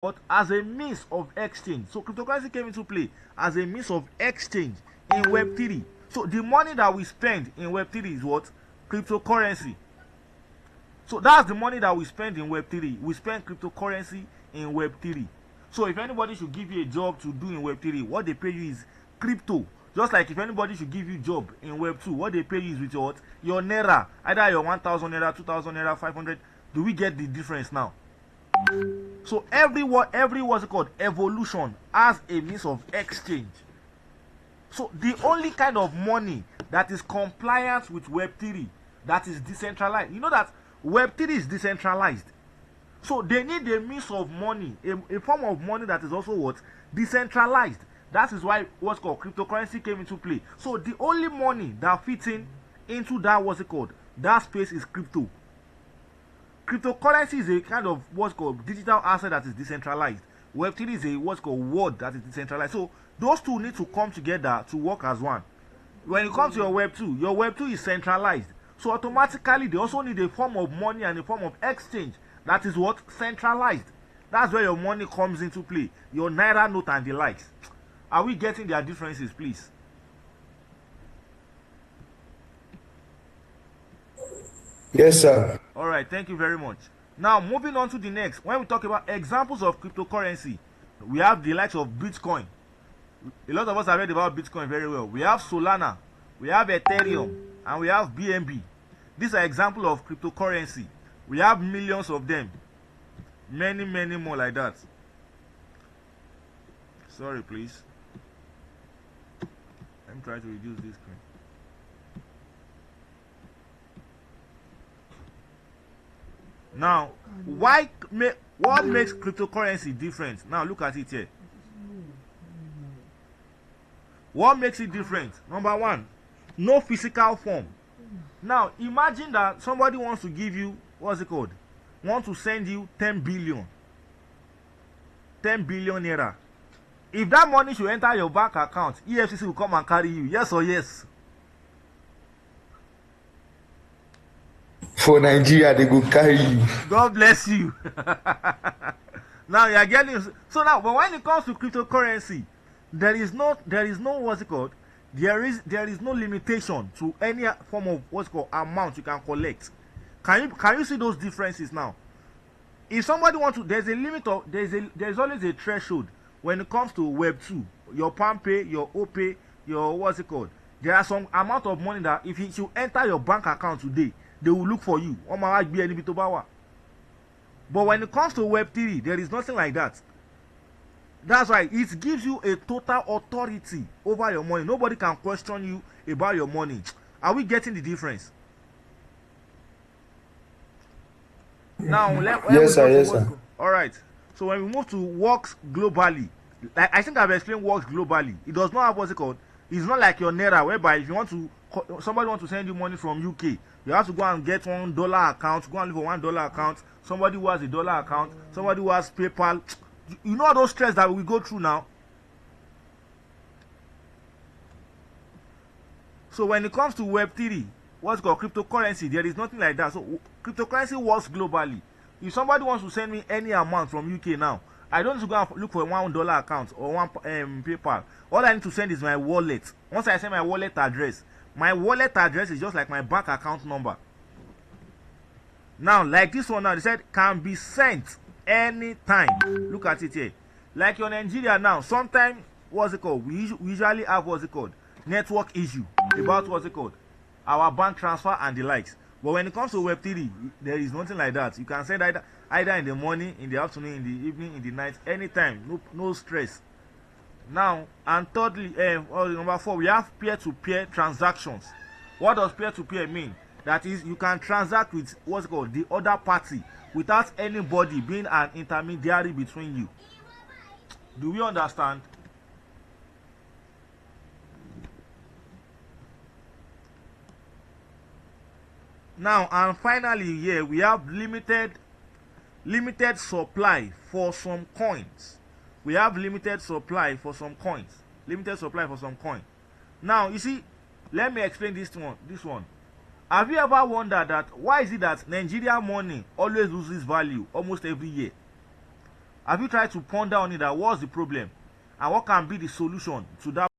what? As a means of exchange. So cryptocurrency came into play as a means of exchange in Web3. So the money that we spend in Web3 is what? Cryptocurrency. So that's the money that we spend in Web3. We spend cryptocurrency in Web3. So if anybody should give you a job to do in Web3, what they pay you is crypto. Just like if anybody should give you a job in Web2, what they pay you is with your what? Your naira. Either your 1,000 naira, 2,000 naira, 500. Do we get the difference now? So every what's it called evolution has a means of exchange. So the only kind of money that is compliant with Web3, that is decentralized. You know that Web3 is decentralized. So they need a means of money, a form of money that is also what? Decentralized. That is why what's called cryptocurrency came into play. So the only money that fits into that what's it called? That space is crypto. Cryptocurrency is a kind of what's called digital asset that is decentralized. Web3 is a what's called word that is decentralized. So those two need to come together to work as one. When it comes to your Web2 is centralized. So automatically they also need a form of money and a form of exchange that is what? Centralized. That's where your money comes into play. Your naira note and the likes. Are we getting their differences, please? Yes, sir. All right, thank you very much. Now, moving on to the next. When we talk about examples of cryptocurrency, we have the likes of Bitcoin. A lot of us have read about Bitcoin very well. We have Solana, we have Ethereum, and we have BNB. These are examples of cryptocurrency. We have millions of them. Many more like that. Sorry, please. I'm trying to reduce this screen. Now, what makes cryptocurrency different? Now, look at it here. What makes it different? Number one, no physical form. Now, imagine that somebody wants to give you, what's it called? Want to send you 10 billion. 10 billion naira. If that money should enter your bank account, EFCC will come and carry you. Yes or yes? For Nigeria, they go carry you. God bless you. Now you are getting so now, but when it comes to cryptocurrency, there is no what's it called? There is no limitation to any form of what's called amount you can collect. Can you see those differences now? If somebody wants to, there's a limit of there's always a threshold when it comes to Web2. Your PalmPay, your OPay, your what's it called? There are some amount of money that if it should enter your bank account today, they will look for you. But when it comes to Web3, there is nothing like that. That's why it gives you a total authority over your money. Nobody can question you about your money. Are we getting the difference? Now, yes, sir. All right. So when we move to works globally, like I think I've explained works globally. It does not have what's it called. It's not like your naira, whereby if you want to, somebody wants to send you money from UK, you have to go and get $1 account, go and look for $1 account. Somebody who has a dollar account, somebody who has PayPal. You know all those stress that we go through now. So when it comes to Web3, what's called cryptocurrency, there is nothing like that. So cryptocurrency works globally. If somebody wants to send me any amount from UK now, I don't need to go and look for $1 account or one PayPal. All I need to send is my wallet. Once I send my wallet address is just like my bank account number. Now, like this one now, they said can be sent anytime. Look at it here. Like your Nigeria now, sometimes what's it called? We usually have what's it called? Network issue about what's it called? Our bank transfer and the likes. But when it comes to Web3, there is nothing like that. You can send either in the morning, in the afternoon, in the evening, in the night, anytime. No stress. Now, and thirdly, number 4, we have peer-to-peer transactions. What does peer-to-peer mean? That is, you can transact with what's called the other party without anybody being an intermediary between you. Do we understand? Now, and finally here, we have limited supply for some coins. We have limited supply for some coins. Now, you see, let me explain this one. Have you ever wondered that why is it that Nigerian money always loses value almost every year? Have you tried to ponder on it, that what's the problem and what can be the solution to that